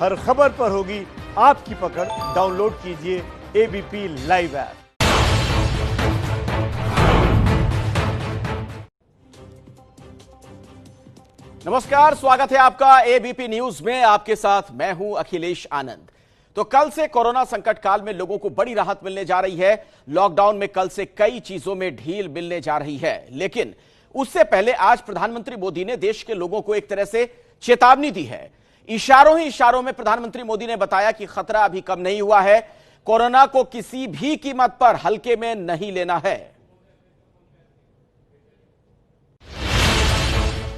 हर खबर पर होगी आपकी पकड़। डाउनलोड कीजिए एबीपी लाइव ऐप। नमस्कार, स्वागत है आपका एबीपी न्यूज में। आपके साथ मैं हूं अखिलेश आनंद। तो कल से कोरोना संकट काल में लोगों को बड़ी राहत मिलने जा रही है। लॉकडाउन में कल से कई चीजों में ढील मिलने जा रही है, लेकिन उससे पहले आज प्रधानमंत्री मोदी ने देश के लोगों को एक तरह से चेतावनी दी है। इशारों ही इशारों में प्रधानमंत्री मोदी ने बताया कि खतरा अभी कम नहीं हुआ है, कोरोना को किसी भी कीमत पर हल्के में नहीं लेना है।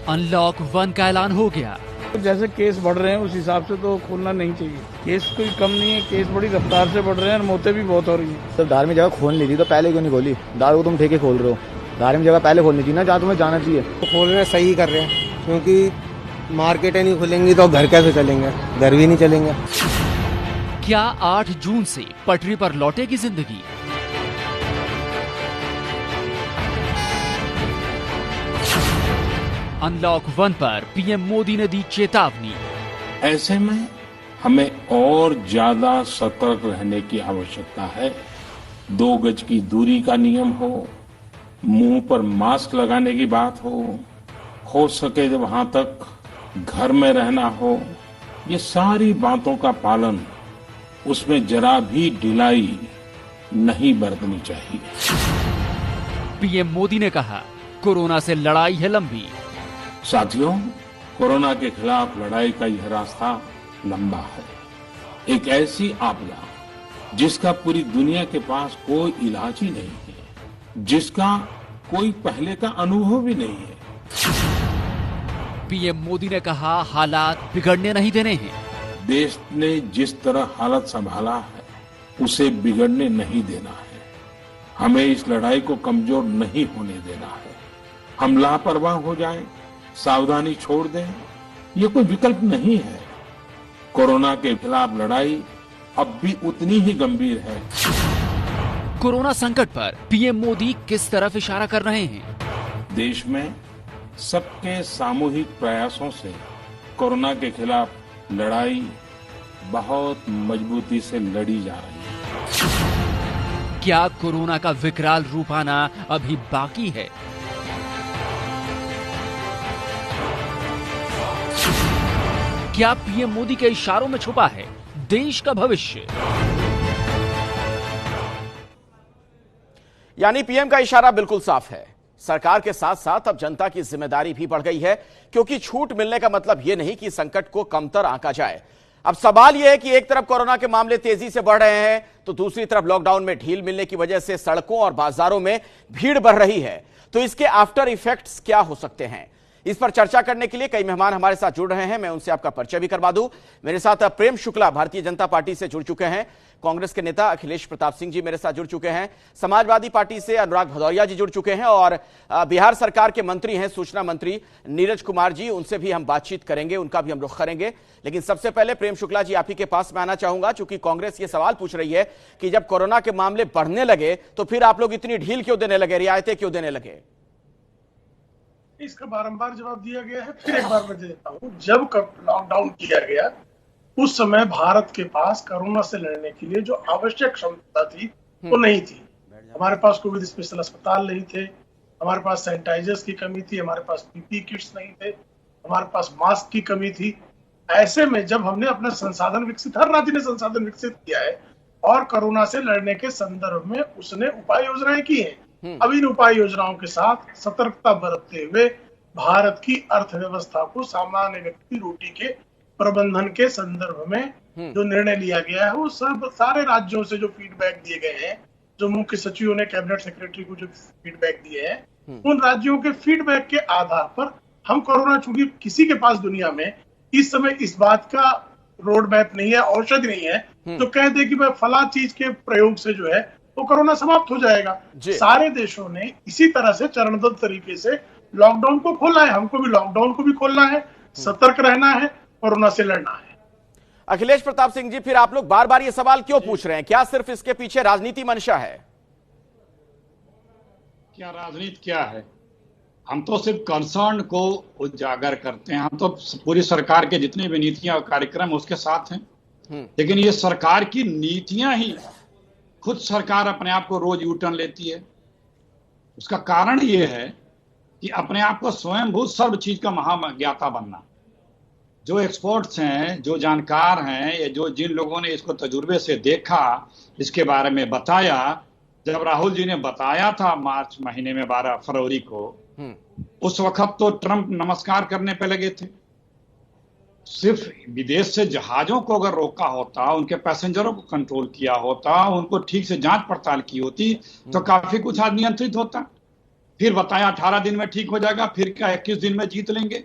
अनलॉक 1 का ऐलान हो गया। जैसे केस बढ़ रहे हैं उस हिसाब से तो खोलना नहीं चाहिए। केस कोई कम नहीं है, केस बड़ी रफ्तार से बढ़ रहे हैं और मौतें भी बहुत हो रही हैं। तो धार्मिक जगह खोल ली थी तो पहले क्यों नहीं खोली? दारू को तुम ठेके खोल रहे हो, धार्मिक जगह पहले खोलनी थी ना जहाँ तुम्हें जाना चाहिए। तो खोल रहे सही कर रहे हैं, क्योंकि मार्केटें नहीं खुलेंगी तो घर कैसे चलेंगे, घर भी नहीं चलेंगे। क्या 8 जून से पटरी पर लौटेगी जिंदगी? अनलॉक 1 पर पीएम मोदी ने दी चेतावनी। ऐसे में हमें और ज्यादा सतर्क रहने की आवश्यकता है। 2 गज की दूरी का नियम हो, मुंह पर मास्क लगाने की बात हो सके तो वहां तक घर में रहना हो, ये सारी बातों का पालन, उसमें जरा भी ढिलाई नहीं बरतनी चाहिए। पीएम मोदी ने कहा, कोरोना से लड़ाई है लंबी। साथियों, कोरोना के खिलाफ लड़ाई का यह रास्ता लंबा है। एक ऐसी आपदा जिसका पूरी दुनिया के पास कोई इलाज ही नहीं है, जिसका कोई पहले का अनुभव भी नहीं है। पीएम मोदी ने कहा, हालात बिगड़ने नहीं देने हैं। देश ने जिस तरह हालत संभाला है उसे बिगड़ने नहीं देना है। हमें इस लड़ाई को कमजोर नहीं होने देना है। हम लापरवाह हो जाएं, सावधानी छोड़ दें, ये कोई विकल्प नहीं है। कोरोना के खिलाफ लड़ाई अब भी उतनी ही गंभीर है। कोरोना संकट पर पीएम मोदी किस तरफ इशारा कर रहे हैं? देश में सबके सामूहिक प्रयासों से कोरोना के खिलाफ लड़ाई बहुत मजबूती से लड़ी जा रही है। क्या कोरोना का विकराल रूप आना अभी बाकी है? क्या पीएम मोदी के इशारों में छुपा है देश का भविष्य? यानी पीएम का इशारा बिल्कुल साफ है। सरकार के साथ साथ अब जनता की जिम्मेदारी भी बढ़ गई है, क्योंकि छूट मिलने का मतलब यह नहीं कि संकट को कमतर आंका जाए। अब सवाल यह है कि एक तरफ कोरोना के मामले तेजी से बढ़ रहे हैं, तो दूसरी तरफ लॉकडाउन में ढील मिलने की वजह से सड़कों और बाजारों में भीड़ बढ़ रही है। तो इसके आफ्टर इफेक्ट्स क्या हो सकते हैं? इस पर चर्चा करने के लिए कई मेहमान हमारे साथ जुड़ रहे हैं। मैं उनसे आपका परिचय भी करवा दूं। मेरे साथ प्रेम शुक्ला भारतीय जनता पार्टी से जुड़ चुके हैं, कांग्रेस के नेता अखिलेश प्रताप सिंह जी मेरे साथ जुड़ चुके हैं, समाजवादी पार्टी से अनुराग भदौरिया जी जुड़ चुके हैं, और बिहार सरकार के मंत्री हैं सूचना मंत्री नीरज कुमार जी, उनसे भी हम बातचीत करेंगे, उनका भी हम रुख करेंगे। लेकिन सबसे पहले प्रेम शुक्ला जी, आप ही के पास मैं आना चाहूंगा, चूंकि कांग्रेस ये सवाल पूछ रही है कि जब कोरोना के मामले बढ़ने लगे तो फिर आप लोग इतनी ढील क्यों देने लगे, रियायतें क्यों देने लगे? इसका बारंबार जवाब दिया गया है, फिर एक बार मैं देता हूँ। जब लॉकडाउन किया गया उस समय भारत के पास कोरोना से लड़ने के लिए जो आवश्यक क्षमता थी वो नहीं थी। हमारे पास कोविड स्पेशल अस्पताल नहीं थे, हमारे पास सैनिटाइजर्स की कमी थी, हमारे पास पीपी किट्स नहीं थे, हमारे पास मास्क की कमी थी। ऐसे में जब हमने अपना संसाधन विकसित, हर राज्य ने संसाधन विकसित किया है और कोरोना से लड़ने के संदर्भ में उसने उपाय योजनाएं की है। अब इन उपाय योजनाओं के साथ सतर्कता बरतते हुए भारत की अर्थव्यवस्था को सामान्य व्यक्ति रोटी के प्रबंधन के संदर्भ में जो निर्णय लिया गया है, वो सब सारे राज्यों से जो फीडबैक दिए गए हैं, जो मुख्य सचिवों ने कैबिनेट सेक्रेटरी को जो फीडबैक दिए हैं, उन राज्यों के फीडबैक के आधार पर हम कोरोना, चूंकि किसी के पास दुनिया में इस समय इस बात का रोड मैप नहीं है, औषधि नहीं है तो कह दे कि भाई फला चीज के प्रयोग से जो है वो कोरोना समाप्त हो जाएगा। सारे देशों ने इसी तरह से चरणबद्ध तरीके से लॉकडाउन को खोला है। हमको भी लॉकडाउन को भी खोलना है, सतर्क रहना है, कोरोना से लड़ना है। अखिलेश प्रताप सिंह जी, फिर आप लोग बार बार ये सवाल क्यों पूछ रहे हैं? क्या सिर्फ इसके पीछे राजनीति मंशा है? क्या राजनीति क्या है? हम तो सिर्फ कंसर्न को उजागर करते हैं। हम तो पूरी सरकार के जितने भी नीतियां और कार्यक्रम उसके साथ हैं, लेकिन ये सरकार की नीतियां ही खुद सरकार अपने आप को रोज यूटर्न लेती है। उसका कारण ये है कि अपने आप को स्वयंभूत सर्व चीज का महाज्ञाता बनना। जो एक्सपर्ट्स हैं, जो जानकार हैं, या जो जिन लोगों ने इसको तजुर्बे से देखा, इसके बारे में बताया। जब राहुल जी ने बताया था मार्च महीने में 12 फरवरी को, उस वक्त तो ट्रंप नमस्कार करने पे लगे थे। सिर्फ विदेश से जहाजों को अगर रोका होता, उनके पैसेंजरों को कंट्रोल किया होता, उनको ठीक से जांच पड़ताल की होती, तो काफी कुछ आज नियंत्रित होता। फिर बताया 18 दिन में ठीक हो जाएगा, फिर क्या 21 दिन में जीत लेंगे।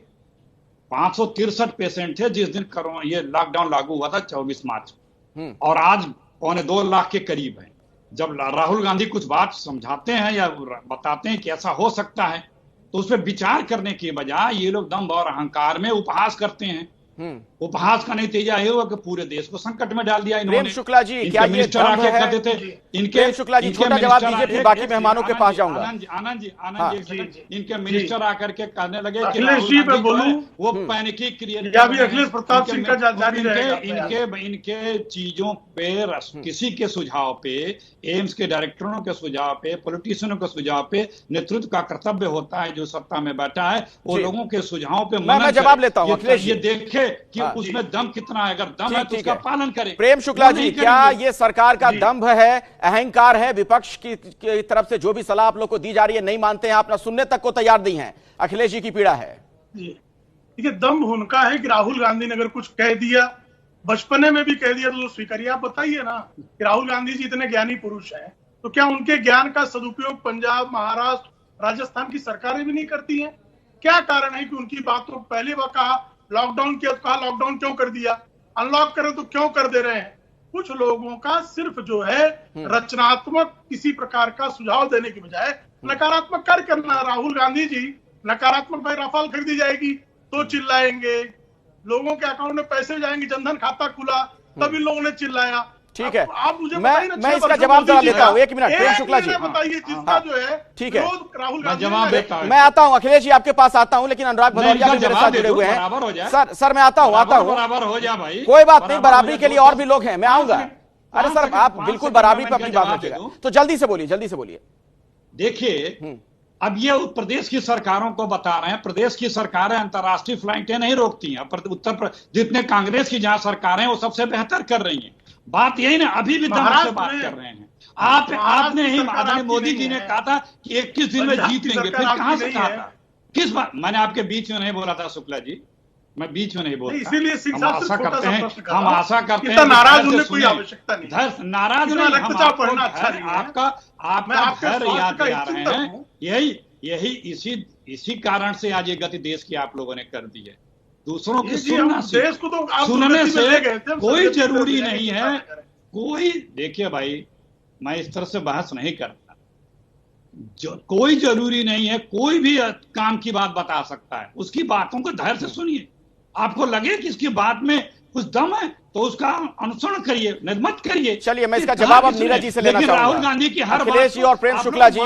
563 पेशेंट थे जिस दिन कोरोना ये लॉकडाउन लागू हुआ था 24 मार्च, और आज 2.25 लाख के करीब है। जब राहुल गांधी कुछ बात समझाते हैं या बताते हैं कि ऐसा हो सकता है, तो उस पर विचार करने के बजाय ये लोग दंभ और अहंकार में उपहास करते हैं। उपहास का नतीजा ये हुआ कि पूरे देश को संकट में डाल दिया इन्होंने। प्रेम शुक्ला जी, क्या ये दम है? प्रेम शुक्ला जी, छोटा जवाब दीजिए, फिर बाकी मेहमानों के पास जाऊंगा। आनंद जी, इनके मिनिस्टर आकर के कहने लगे कि अखिलेश जी पे बोलूं, वो पैनिकी क्रिएट, अखिलेश प्रताप सिंह का जारी रहेगा। इनके चीजों पे, किसी के सुझाव पे, एम्स के डायरेक्टरों के सुझाव पे, पॉलिटिशियनों के सुझाव पे नेतृत्व का कर्तव्य होता है। जो सत्ता में बैठा है वो लोगों के सुझाव पे मैं जवाब लेता हूँ। अखिलेश ये देखे कि उसमें दम कितना है, अगर दम है तो उसका पालन करें। प्रेम शुक्ला जी, क्या ये सरकार का दंभ है, अहंकार है? विपक्ष की तरफ से जो भी सलाह आप लोग को दी जा रही है नहीं मानते हैं, आप ना सुनने तक को तैयार नहीं है। अखिलेश जी की पीड़ा है। देखिए, दंभ उनका है कि राहुल गांधी ने अगर कुछ कह दिया, बचपने में भी कह दिया, तो स्वीकारिए। आप बताइए ना कि राहुल गांधी जी इतने ज्ञानी पुरुष हैं, तो क्या उनके ज्ञान का सदुपयोग पंजाब, महाराष्ट्र, राजस्थान की सरकारें भी नहीं करती हैं? क्या कारण है कि उनकी बात तो पहले वह कहा लॉकडाउन किया तो कहा लॉकडाउन क्यों कर दिया, अनलॉक करें तो क्यों कर दे रहे हैं? कुछ लोगों का सिर्फ जो है रचनात्मक किसी प्रकार का सुझाव देने की बजाय नकारात्मक कार्य करना। राहुल गांधी जी नकारात्मक, भाई राफेल खरीदी जाएगी तो चिल्लाएंगे, लोगों के अकाउंट में पैसे जाएंगे, जनधन खाता खुला तब इन लोगों ने चिल्लाया। ठीक है, आप मुझे मैं इसका जवाब जरा लेता हूँ। 1 मिनट प्रेम शुक्ला जी, बताइए जिसका जो है ठीक है, राहुल गांधी जवाब देता हूं। मैं आता हूँ अखिलेश जी, आपके पास आता हूँ, लेकिन अनुराग भदौरिया भी मेरे साथ जुड़े हुए हैं। सर मैं आता हूँ बराबर हो जा भाई, कोई बात नहीं, बराबरी के लिए और भी लोग हैं, मैं आऊंगा। अरे सर, आप बिल्कुल बराबरी पर अपनी बात रखिएगा, तो जल्दी से बोलिए। देखिए, अब ये प्रदेश की सरकारों को बता रहे हैं, प्रदेश की सरकारें अंतर्राष्ट्रीय फ्लाइटें नहीं रोकती हैं। उत्तर प्रदेश जितने कांग्रेस की जहां सरकारें हैं वो सबसे बेहतर कर रही हैं। बात यही ना, अभी भी दम से बात कर रहे हैं। आपने ही आदरणीय मोदी जी ने कहा था कि 21 दिन में जीत लेंगे, फिर कहां से कहा था? किस बात? मैंने आपके बीच में नहीं बोला था शुक्ला जी, मैं बीच में नहीं बोलता। इसीलिए हम आशा करते हैं नाराज होने कोई आवश्यकता नहीं, नाराज नहीं, हम आपका घर याद दिला रहे हैं। यही इसी कारण से आज ये गति देश की आप लोगों ने कर दी है। दूसरों की सुनने से कोई जरूरी नहीं है। कोई, देखिए भाई, मैं इस तरह से बहस नहीं करता, कोई जरूरी नहीं है, कोई भी काम की बात बता सकता है। उसकी बातों को धैर्य से सुनिए, आपको लगे कि इसकी बात में कुछ दम है तो उसका अनुसरण करिए, मत करिए। चलिए, मैं इसका जवाब अब नीरज जी से लेना चाहूंगा। राहुल गांधी की हर अखिलेश जी और प्रेम शुक्ला जी,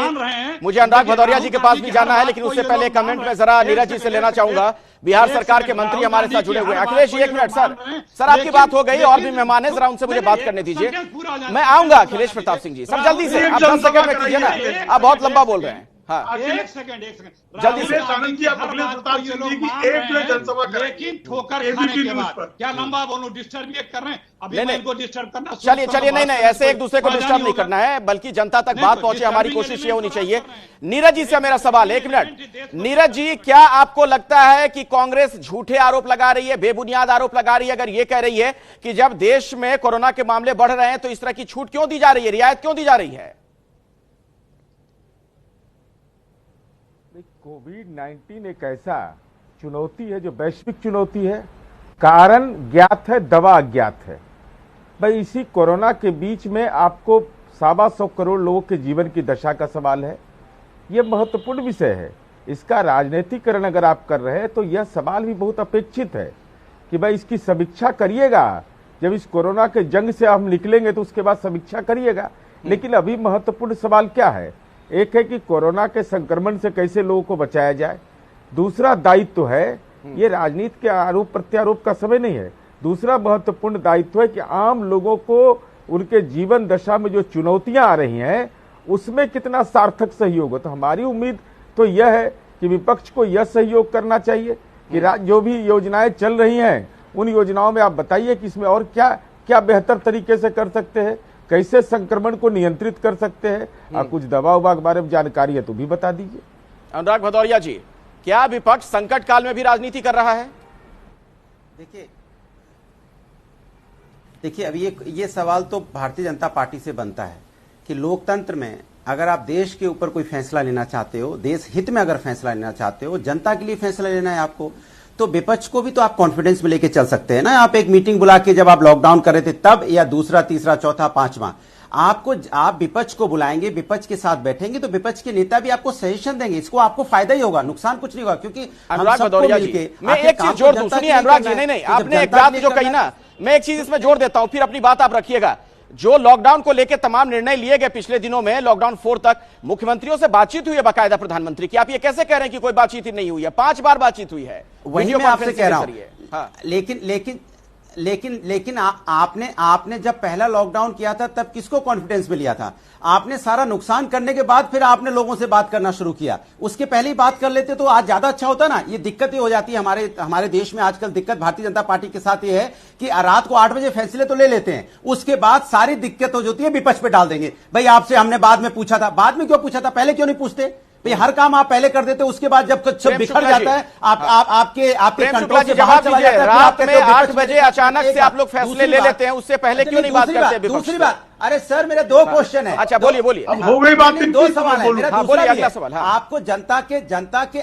मुझे अनुराग भदौरिया जी के पास भी जाना है, लेकिन उससे पहले कमेंट में जरा नीरज जी से लेना चाहूंगा। बिहार सरकार के मंत्री हमारे साथ जुड़े हुए हैं। अखिलेश जी 1 मिनट। सर आपकी बात हो गई, और भी मेहमान है, जरा उनसे मुझे बात करने दीजिए। मैं आऊंगा अखिलेश प्रताप सिंह जी, सर जल्दी से, आप 10 सेकंड में कीजिए ना, आप बहुत लंबा बोल रहे हैं। हाँ, एक सेकंड जल्दी से। आनंद जी, आप अखिलेश प्रताप सिंह जी की एक जनसभा करें, लेकिन ठोकर खाने के बाद क्या लंबा बोलूं? डिस्टर्ब ये कर रहे हैं, अभी मैं इनको डिस्टर्ब करना। चलिए, नहीं, ऐसे एक दूसरे को डिस्टर्ब नहीं करना है, बल्कि जनता तक बात पहुंचे, हमारी कोशिश ये होनी चाहिए। नीरज जी से मेरा सवाल, 1 मिनट। नीरज जी, क्या आपको लगता है कि कांग्रेस झूठे आरोप लगा रही है, बेबुनियाद आरोप लगा रही है, अगर ये कह रही है कि जब देश में कोरोना के मामले बढ़ रहे हैं तो इस तरह की छूट क्यों दी जा रही है, रियायत क्यों दी जा रही है? कोविड-19 एक ऐसा चुनौती है जो वैश्विक चुनौती है, कारण ज्ञात है, दवा अज्ञात है। भाई, इसी कोरोना के बीच में आपको 125 करोड़ लोगों के जीवन की दशा का सवाल है। यह महत्वपूर्ण विषय है, इसका राजनीतिकरण अगर आप कर रहे हैं तो यह सवाल भी बहुत अपेक्षित है कि भाई इसकी समीक्षा करिएगा। जब इस कोरोना के जंग से हम निकलेंगे तो उसके बाद समीक्षा करिएगा। लेकिन अभी महत्वपूर्ण सवाल क्या है एक है कि कोरोना के संक्रमण से कैसे लोगों को बचाया जाए, दूसरा दायित्व तो है, ये राजनीति के आरोप प्रत्यारोप का समय नहीं है। दूसरा महत्वपूर्ण दायित्व है कि आम लोगों को उनके जीवन दशा में जो चुनौतियां आ रही हैं उसमें कितना सार्थक सहयोग हो। तो हमारी उम्मीद तो यह है कि विपक्ष को यह सहयोग करना चाहिए कि जो भी योजनाएं चल रही हैं उन योजनाओं में आप बताइए कि इसमें और क्या क्या बेहतर तरीके से कर सकते हैं, कैसे संक्रमण को नियंत्रित कर सकते हैं। कुछ दवा उवा के बारे में जानकारी है तो भी बता दीजिए। अनुराग भदौरिया जी, क्या विपक्ष संकट काल में भी राजनीति कर रहा है? देखिए अभी ये सवाल तो भारतीय जनता पार्टी से बनता है कि लोकतंत्र में अगर आप देश के ऊपर कोई फैसला लेना चाहते हो, देश हित में अगर फैसला लेना चाहते हो, जनता के लिए फैसला लेना है आपको, तो विपक्ष को भी तो आप कॉन्फिडेंस में लेके चल सकते हैं ना। आप एक मीटिंग बुला के जब आप लॉकडाउन कर रहे थे तब, या दूसरा तीसरा चौथा पांचवा, आप विपक्ष को बुलाएंगे, विपक्ष के साथ बैठेंगे तो विपक्ष के नेता भी आपको सजेशन देंगे। इसको आपको फायदा ही होगा, नुकसान कुछ नहीं होगा, क्योंकि अनुराग भदौरिया जी, मैं एक चीज जोड़ दूं, सुनिए अनुराग जी, नहीं आपने एक बात जो कही ना, मैं एक चीज इसमें जोड़ देता हूं, फिर अपनी बात आप रखिएगा। जो लॉकडाउन को लेकर तमाम निर्णय लिए गए पिछले दिनों में, लॉकडाउन 4 तक मुख्यमंत्रियों से बातचीत हुई है बाकायदा प्रधानमंत्री की, आप ये कैसे कह रहे हैं कि कोई बातचीत ही नहीं हुई है? 5 बार बातचीत हुई है, वही मैं आपसे कह रहा हूं। लेकिन आपने जब पहला लॉकडाउन किया था तब किसको कॉन्फिडेंस में लिया था? आपने सारा नुकसान करने के बाद फिर आपने लोगों से बात करना शुरू किया। उसके पहले ही बात कर लेते तो आज ज्यादा अच्छा होता ना। ये दिक्कत ही हो जाती है हमारे देश में आजकल। दिक्कत भारतीय जनता पार्टी के साथ ये है कि रात को 8 बजे फैसले तो ले लेते हैं, उसके बाद सारी दिक्कत हो जाती है विपक्ष पे डाल देंगे। भाई आपसे हमने बाद में पूछा था, बाद में क्यों पूछा था, पहले क्यों नहीं पूछते? भाई हर काम आप पहले कर देते, उसके बाद जब सब बिखर जाता है आपके कंट्रोल से बाहर चला जाता है। रात में 8 बजे अचानक से आप लोग फैसले ले लेते हैं, उससे पहले क्यों नहीं बात करते? दूसरी बात, अरे सर मेरे 2 क्वेश्चन है। अच्छा बोलिए हो गई बात, 2 सवाल है मेरा। बोलिए अगला सवाल। आपको जनता के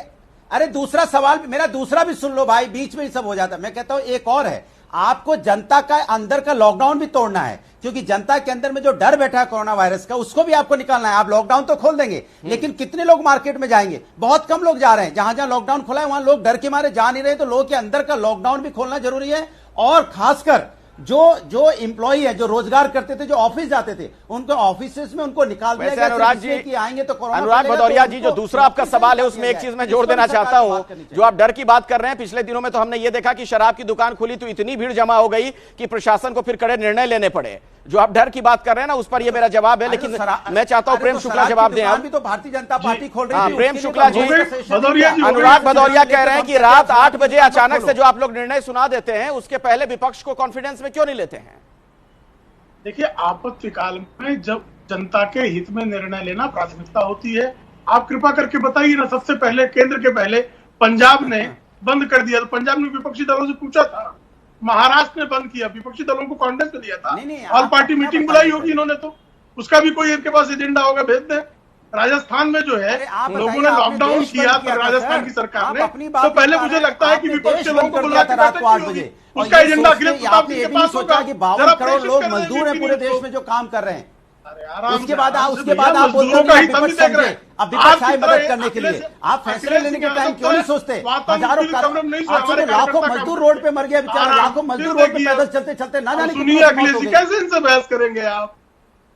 अरे दूसरा सवाल मेरा दूसरा भी सुन लो भाई, बीच में ही सब हो जाता है। मैं कहता हूं एक और है, आपको जनता का अंदर का लॉकडाउन भी तोड़ना है, क्योंकि जनता के अंदर में जो डर बैठा है कोरोना वायरस का, उसको भी आपको निकालना है। आप लॉकडाउन तो खोल देंगे, लेकिन कितने लोग मार्केट में जाएंगे? बहुत कम लोग जा रहे हैं। जहां जहां लॉकडाउन खोला है वहां लोग डर के मारे जा नहीं रहे, तो लोगों के अंदर का लॉकडाउन भी खोलना जरूरी है। और खासकर जो एम्प्लॉई है, जो रोजगार करते थे, जो ऑफिस जाते थे, उनको ऑफिस में उनको निकाल दिया गया। अनुराग जी कि आएंगे तो कोरोना। अनुराग भदौरिया जी, जो दूसरा आपका सवाल है उसमें एक चीज मैं जोड़ देना चाहता हूं। जो आप डर की बात कर रहे हैं, पिछले दिनों में तो हमने ये देखा कि शराब की दुकान खुली तो इतनी भीड़ जमा हो गई कि प्रशासन को फिर कड़े निर्णय लेने पड़े। जो आप डर की बात कर रहे हैं ना, उस पर ये मेरा जवाब है, लेकिन मैं चाहता हूं प्रेम शुक्ला जवाब दें। आप भी तो भारतीय जनता पार्टी खोल रही है। प्रेम शुक्ला जी, अनुराग भदौरिया कह रहे हैं कि रात 8 बजे अचानक से जो आप लोग निर्णय सुना देते हैं, उसके पहले विपक्ष को कॉन्फिडेंस में क्यों नहीं लेते हैं? देखिए, आपातकाल में जब जनता के हित में निर्णय लेना प्राथमिकता होती है। आप कृपा करके बताइए ना, सबसे पहले केंद्र के पहले पंजाब ने बंद कर दिया, तो पंजाब ने विपक्षी दलों से पूछा था। महाराष्ट्र ने बंद किया, विपक्षी दलों को कॉन्फ्रेंस में लिया था। ऑल पार्टी मीटिंग बुलाई होगी इन्होंने, तो उसका भी कोई इनके पास एजेंडा होगा, भेज दें। राजस्थान में जो है लोगों ने लॉकडाउन किया, तो राजस्थान की सरकार ने, तो पहले मुझे लगता है कि विपक्ष के लोगों को बुला के रात को 8 बजे उसका एजेंडा अखिलेश प्रताप सिंह के पास होगा कि 52 करोड़ लोग मजदूर हैं पूरे देश में जो काम कर रहे हैं। उसके बाद आप बोलते हैं अब विपक्ष आए मदद करने के लिए। आप फैसले लेने के टाइम क्यों नहीं सोचते? हजारों लाखों मजदूर रोड पे मर गए बेचारे, लाखों मजदूर रोड पे पैदल चलते चलते ना जाने सुनिए अखिलेश जी, कैसे इनसे बहस करेंगे आप?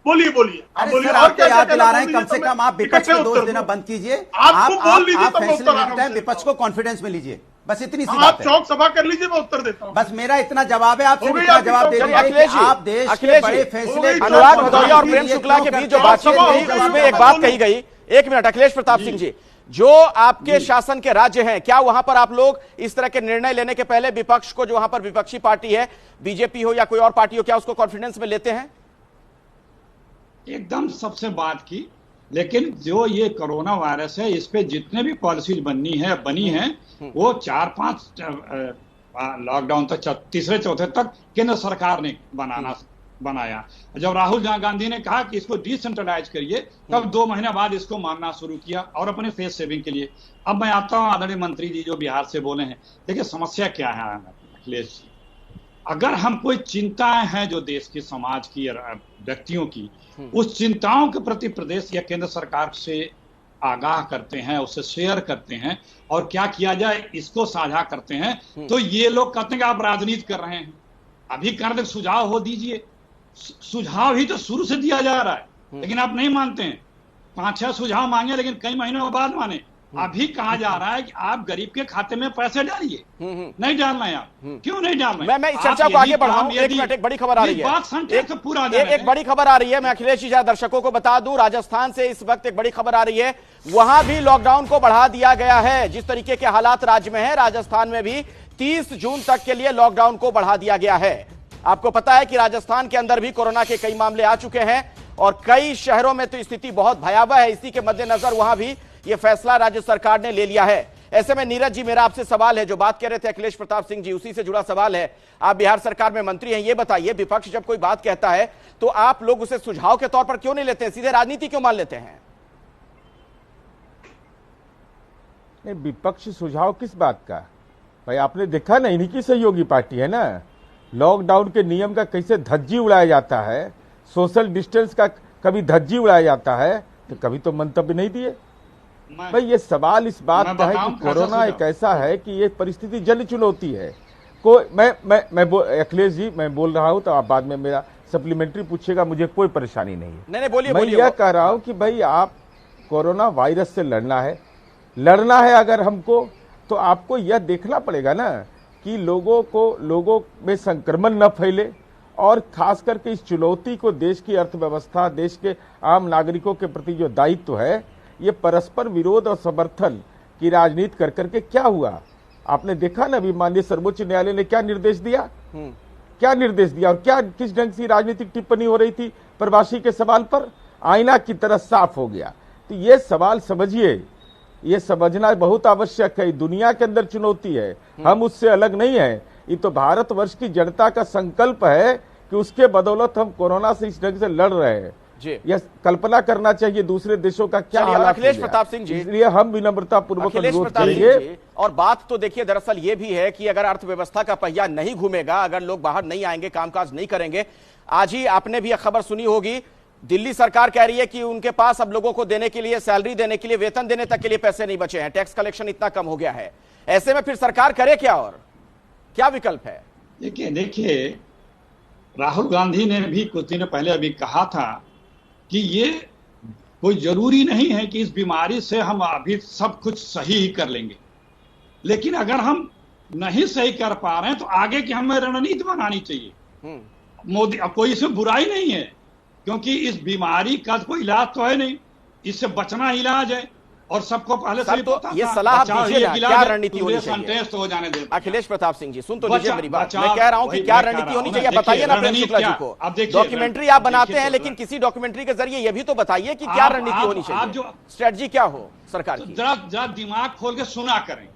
बोलिए और क्या याद दिला रहे हैं? कम से कम आप विपक्ष को दोष देना बंद कीजिए। आप फैसले लेने के टाइम विपक्ष को कॉन्फिडेंस में लीजिए, बस इतनी सी बात है। चौक सभा कर लीजिए, मैं उत्तर देता हूं। बस मेरा इतना जवाब है, आपसे इतना जवाब दे दीजिए। आप देश के बड़े फैसले, अनुराग भदौरिया और प्रेम शुक्ला के बीच जो बातचीत हुई उसमें एक बात कही गई। 1 मिनट अखिलेश प्रताप सिंह जी, जो आपके शासन के राज्य हैं, क्या वहां पर आप लोग इस तरह के निर्णय लेने के पहले विपक्ष को, जो वहां पर विपक्षी पार्टी है, बीजेपी हो या कोई और पार्टी हो, क्या उसको कॉन्फिडेंस में लेते हैं? एकदम सबसे बात की, लेकिन जो ये कोरोना वायरस है, इस पे जितने भी पॉलिसीज बनी है वो 4-5 लॉकडाउन तक, तीसरे चौथे तक केंद्र सरकार ने बनाया। जब राहुल गांधी ने कहा कि इसको डिसेंट्रलाइज करिए, तब 2 महीने बाद इसको मानना शुरू किया, और अपने फेस सेविंग के लिए। अब मैं आता हूं आदरणीय मंत्री जी जो बिहार से बोले हैं। देखिए समस्या क्या है अखिलेश जी, अगर हम कोई चिंताएं हैं जो देश की, समाज की, व्यक्तियों की, उस चिंताओं के प्रति प्रदेश या केंद्र सरकार से आगाह करते हैं, उससे शेयर करते हैं, और क्या किया जाए इसको साझा करते हैं, तो ये लोग कहते हैं कि आप राजनीति कर रहे हैं। अभी कर दे, सुझाव हो दीजिए। सुझाव ही तो शुरू से दिया जा रहा है, लेकिन आप नहीं मानते हैं। 5-6 सुझाव मांगे, लेकिन कई महीनों बाद माने। अभी कहा जा रहा है कि आप गरीब के खाते में पैसे डालिए। नहीं डालना है आप, क्यों नहीं डालना है? मैं इस चर्चा को आगे बढ़ाऊं, एक मिनट, एक बड़ी खबर आ रही है, एक बड़ी खबर आ रही है। मैं अखिलेश जी जरा दर्शकों को बता दूं, राजस्थान से इस वक्त एक बड़ी खबर आ रही है, वहां भी लॉकडाउन को बढ़ा दिया गया है। जिस तरीके के हालात राज्य में है, राजस्थान में भी 30 जून तक के लिए लॉकडाउन को बढ़ा दिया गया है। आपको पता है कि राजस्थान के अंदर भी कोरोना के कई मामले आ चुके हैं और कई शहरों में तो स्थिति बहुत भयावह है। इसी के मद्देनजर वहां भी यह फैसला राज्य सरकार ने ले लिया है। ऐसे में नीरज जी, मेरा आपसे सवाल है, जो बात कह रहे थे अखिलेश प्रताप सिंह जी, उसी से जुड़ा सवाल है। आप बिहार सरकार में मंत्री हैं, ये बताइए, विपक्ष जब कोई बात कहता है तो आप लोग उसे सुझाव के तौर पर क्यों नहीं लेते हैं, सीधे राजनीति क्यों मान लेते हैं? विपक्ष सुझाव किस बात का भाई? आपने देखा ना, इन्हीं की सहयोगी पार्टी है ना। लॉकडाउन के नियम का कैसे धज्जी उड़ाया जाता है, सोशल डिस्टेंस का कभी धज्जी उड़ाया जाता है, तो कभी तो मंतव्य नहीं दिए भाई। ये सवाल इस बात का है कि कोरोना एक ऐसा है कि ये परिस्थिति जन चुनौती है। अखिलेश जी, मैं बोल रहा हूं तो आप बाद में मेरा सप्लीमेंट्री पूछेगा, मुझे कोई परेशानी नहीं है। नहीं, बोलिए, मैं यह कह रहा हूं कि भाई आप कोरोना वायरस से लड़ना है अगर हमको, तो आपको यह देखना पड़ेगा ना कि लोगों में संक्रमण न फैले, और खास करके इस चुनौती को देश की अर्थव्यवस्था, देश के आम नागरिकों के प्रति जो दायित्व है, ये परस्पर विरोध और समर्थन की राजनीति कर करके क्या हुआ आपने देखा ना। अभी माननीय सर्वोच्च न्यायालय ने क्या निर्देश दिया, और क्या किस ढंग से राजनीतिक टिप्पणी हो रही थी प्रवासी के सवाल पर, आईना की तरह साफ हो गया। तो ये सवाल समझिए, ये समझना बहुत आवश्यक है। दुनिया के अंदर चुनौती है, हम उससे अलग नहीं है। ये तो भारतवर्ष की जनता का संकल्प है कि उसके बदौलत हम कोरोना से इस ढंग से लड़ रहे हैं। यह कल्पना करना चाहिए दूसरे देशों का क्या हालात। अखिलेश प्रताप सिंह जी, इसलिए हम विनम्रता पूर्वक अनुरोध करेंगे। और बात तो देखिए, दरअसल ये भी है कि अगर अर्थव्यवस्था का पहिया नहीं घूमेगा, अगर लोग बाहर नहीं आएंगे, कामकाज नहीं करेंगे। आज ही आपने भी यह खबर सुनी होगी, दिल्ली सरकार कह रही है कि उनके पास अब लोगों को देने के लिए, सैलरी देने के लिए, वेतन देने तक के लिए पैसे नहीं बचे हैं, टैक्स कलेक्शन इतना कम हो गया है। ऐसे में फिर सरकार करे क्या, और क्या विकल्प है? देखिए, राहुल गांधी ने भी कुछ दिन पहले अभी कहा था कि ये कोई जरूरी नहीं है कि इस बीमारी से हम अभी सब कुछ सही ही कर लेंगे, लेकिन अगर हम नहीं सही कर पा रहे हैं तो आगे की हमें रणनीति बनानी चाहिए। मोदी, अब कोई इसमें बुराई नहीं है, क्योंकि इस बीमारी का कोई इलाज तो है नहीं, इससे बचना इलाज है, और सबको पहले से तो ये सलाह दीजिए, क्या रणनीति होनी चाहिए? हो जाने दे अखिलेश प्रताप सिंह जी, सुन तो लीजिए मेरी बात। मैं कह रहा हूं कि क्या रणनीति होनी चाहिए, बताइए ना प्रेम शुक्ला जी को। डॉक्यूमेंट्री आप बनाते हैं, लेकिन किसी डॉक्यूमेंट्री के जरिए ये भी तो बताइए कि क्या रणनीति होनी चाहिए, स्ट्रेटजी क्या हो सरकार की। जरा दिमाग खोल के सुना करें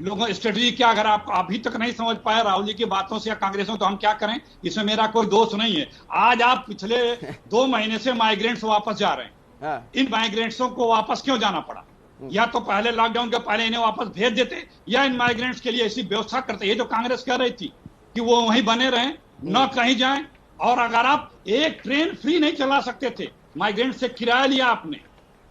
लोगों, स्ट्रेटजी क्या। अगर आप अभी तक नहीं समझ पाए राहुल जी की बातों से या कांग्रेस में, तो हम क्या करें, इसमें मेरा कोई दोष नहीं है। आज आप पिछले 2 महीने से माइग्रेंट्स वापस जा रहे हैं, इन माइग्रेंट्सों को वापस क्यों जाना पड़ा? या तो पहले लॉकडाउन के पहले इन्हें वापस भेज देते, या इन माइग्रेंट्स के लिए ऐसी व्यवस्था करते। ये जो कांग्रेस कह रही थी कि वो वहीं बने रहें, न कहीं जाएं। और अगर आप एक ट्रेन फ्री नहीं चला सकते थे, माइग्रेंट से किराया लिया आपने,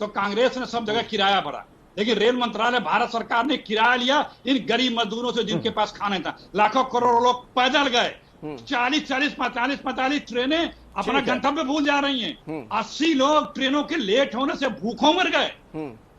तो कांग्रेस ने सब जगह किराया भरा, लेकिन रेल मंत्रालय, भारत सरकार ने किराया लिया इन गरीब मजदूरों से जिनके पास खाने था। लाखों करोड़ों लोग पैदल गए, 40-45 ट्रेनें अपना गंतव्य भूल जा रही हैं। 80 लोग ट्रेनों के लेट होने से भूखों मर गए,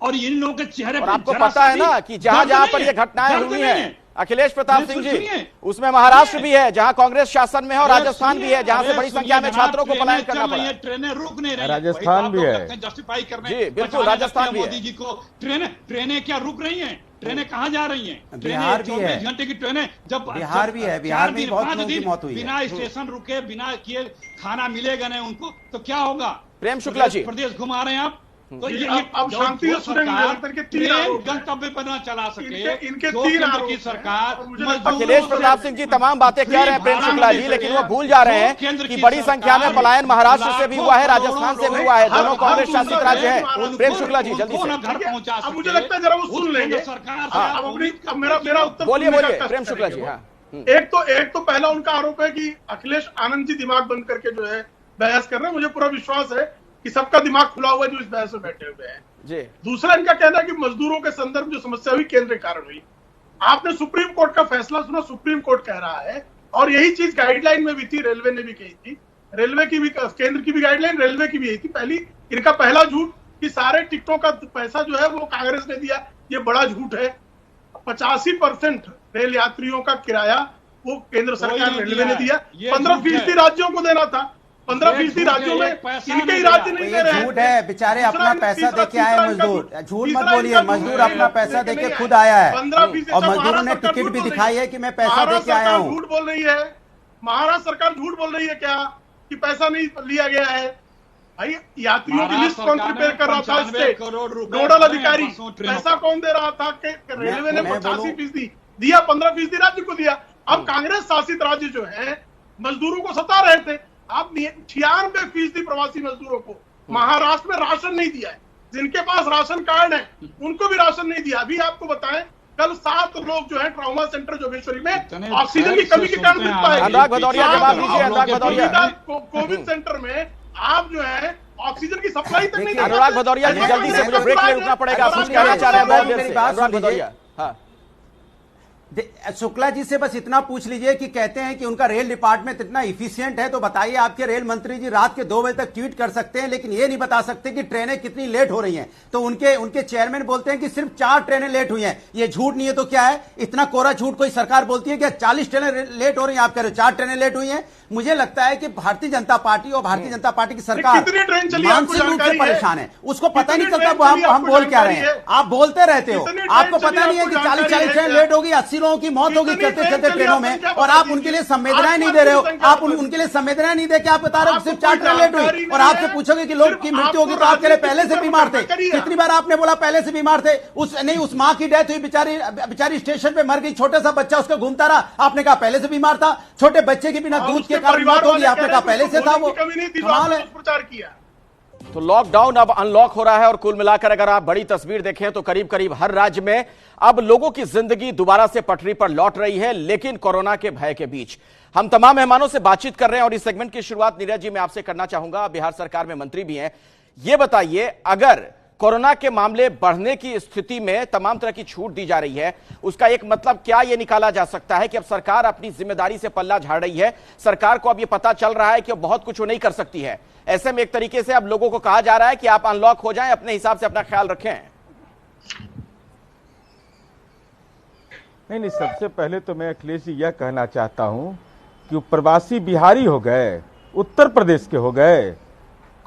और इन लोगों के चेहरे पर आपको पता है ना कि जहां जहां पर ये घटनाएं हुई हैं, अखिलेश प्रताप सिंह जी, उसमें महाराष्ट्र भी है जहां कांग्रेस शासन में है, और राजस्थान भी है जहां से बड़ी संख्या में छात्रों को पलायन करना पड़ा। ट्रेनें रुक नहीं रही, राजस्थान भी है, जस्टिफाई करने। जी बिल्कुल, राजस्थान भी है। मोदी जी को ट्रेनें क्या रुक रही हैं? ट्रेनें कहां जा रही हैं? बिहार भी है, 24 घंटे की ट्रेनें। जब बिहार भी है, बिहार में बहुत लोगों की मौत हुई है। बिना स्टेशन रुके, बिना किए खाना मिलेगा नहीं उनको, तो क्या होगा? प्रेम शुक्ला जी, प्रदेश घुमा रहे हैं आप, तो ये अब शांति से सुनेंगे। गंतव्य पर न चला सके इनके 3 आरोप की सरकार। अखिलेश प्रताप सिंह जी तमाम बातें कह रहे हैं प्रेम शुक्ला जी, लेकिन वो भूल जा रहे हैं कि बड़ी संख्या में पलायन महाराष्ट्र से भी हुआ है, राजस्थान से भी हुआ है, दोनों कांग्रेस शासित राज्य हैं। प्रेम शुक्ला जी जल्दी से, अब मुझे लगता है जरा वो सुन लेंगे सरकार। मेरा उत्तर बोलिए प्रेम शुक्ला जी। हाँ, एक तो पहला उनका आरोप है कि अखिलेश आनंद जी दिमाग बंद करके जो है बहस कर रहे हैं। मुझे पूरा विश्वास है कि सबका दिमाग खुला हुआ है जो इस बहस में बैठे हुए हैं जी। दूसरा इनका कहना है कि मजदूरों के संदर्भ जो समस्या हुई केंद्र कारण हुई। आपने सुप्रीम कोर्ट का फैसला सुना, सुप्रीम कोर्ट कह रहा है, और यही चीज गाइडलाइन में भी थी, रेलवे ने भी कही थी, रेलवे की भी, केंद्र की भी गाइडलाइन, रेलवे की भी यही थी। इनका पहला झूठ कि सारे टिकटों का पैसा जो है वो कांग्रेस ने दिया, ये बड़ा झूठ है। 85% रेल यात्रियों का किराया वो केंद्र सरकार रेलवे ने दिया, 15% राज्यों को देना था। 15% राज्यों में इनके ही राज्य नहीं दे रहे हैं। झूठ है, बेचारे अपना पैसा देके आए मजदूर, झूठ मत बोलिए, मजदूर अपना पैसा देके खुद आया है और मजदूरों ने टिकट भी दिखाई है कि मैं पैसा देके आया हूँ। झूठ बोल रही है महाराष्ट्र सरकार, झूठ बोल रही है क्या कि पैसा नहीं लिया गया है? भाई यात्रियों की लिस्ट कौन प्रिपेयर कर रहा था? इससे नोडल अधिकारी पैसा कौन दे रहा था? रेलवे ने 85% दिया, 15% राज्य को दिया। अब कांग्रेस शासित राज्य जो है मजदूरों को सता रहे थे। आप 96% प्रवासी मजदूरों को महाराष्ट्र में राशन नहीं दिया है। जिनके पास राशन कार्ड है उनको भी राशन नहीं दिया। अभी आपको बताएं, कल 7 लोग जो है ट्रॉमा सेंटर जोगेश्वरी में ऑक्सीजन की कमी के कारण मृत्यु पाई। अनुराग भदौरिया जवाब दीजिए। अनुराग भदौरिया, कोविड सेंटर में आप जो है ऑक्सीजन की सप्लाई तक नहीं। अनुराग भदौरिया जी जल्दी से, मुझे ब्रेक ले रुकना पड़ेगा। कुछ कहना चाह रहे हैं बहुत देर से अनुराग भदौरिया। हाँ, शुक्ला जी से बस इतना पूछ लीजिए कि कहते हैं कि उनका रेल डिपार्टमेंट इतना इफिशिएंट है, तो बताइए आपके रेल मंत्री जी रात के 2 बजे तक ट्वीट कर सकते हैं लेकिन ये नहीं बता सकते कि ट्रेनें कितनी लेट हो रही हैं। तो उनके चेयरमैन बोलते हैं कि सिर्फ 4 ट्रेनें लेट हुई हैं। ये झूठ नहीं है तो क्या है? इतना कोरा झूठ कोई सरकार बोलती है क्या? 40 ट्रेनें लेट हो रही हैं, आप कह रहे हो 4 ट्रेनें लेट हुई हैं। मुझे लगता है कि भारतीय जनता पार्टी और भारतीय जनता पार्टी की सरकार मानसिक रूप से परेशान है, उसको पता नहीं चलता हम बोल क्या रहे हैं। आप बोलते रहते हो, आपको पता नहीं है कि 40 ट्रेन लेट होगी, 80 लोगों की मौत होगी चलते चलते ट्रेनों में, और आप उनके लिए संवेदनाएं नहीं दे रहे हो। आप उनके लिए संवेदनाएं नहीं दे के आप बता रहे हो सिर्फ 4 ट्रेन लेट हुई, और आपसे पूछोगे कि लोग की मृत्यु होगी तो आप कह रहे पहले से बीमार थे। कितनी बार आपने बोला पहले से बीमार थे? उस मां की डेथ हुई, बेचारी स्टेशन पे मर गई, छोटा सा बच्चा उसका घूमता रहा, आपने कहा पहले से बीमार था। छोटे बच्चे के बिना दूध के कारण मौत होगी, आपने कहा पहले से था। वो कमाल है। प्रचार किया। तो लॉकडाउन अब अनलॉक हो रहा है और कुल मिलाकर अगर आप बड़ी तस्वीर देखें तो करीब करीब हर राज्य में अब लोगों की जिंदगी दोबारा से पटरी पर लौट रही है, लेकिन कोरोना के भय के बीच। हम तमाम मेहमानों से बातचीत कर रहे हैं और इस सेगमेंट की शुरुआत नीरज जी मैं आपसे करना चाहूंगा। बिहार सरकार में मंत्री भी हैं, ये बताइए अगर कोरोना के मामले बढ़ने की स्थिति में तमाम तरह की छूट दी जा रही है, उसका एक मतलब क्या यह निकाला जा सकता है कि अब सरकार अपनी जिम्मेदारी से पल्ला झाड़ रही है? सरकार को अब यह पता चल रहा है कि अब बहुत कुछ वो नहीं कर सकती है। ऐसे में एक तरीके से अब लोगों को कहा जा रहा है कि आप अनलॉक हो जाएं, अपने हिसाब से अपना ख्याल रखें। नहीं, सबसे पहले तो मैं अखिलेश जी यह कहना चाहता हूं कि प्रवासी बिहारी हो गए, उत्तर प्रदेश के हो गए,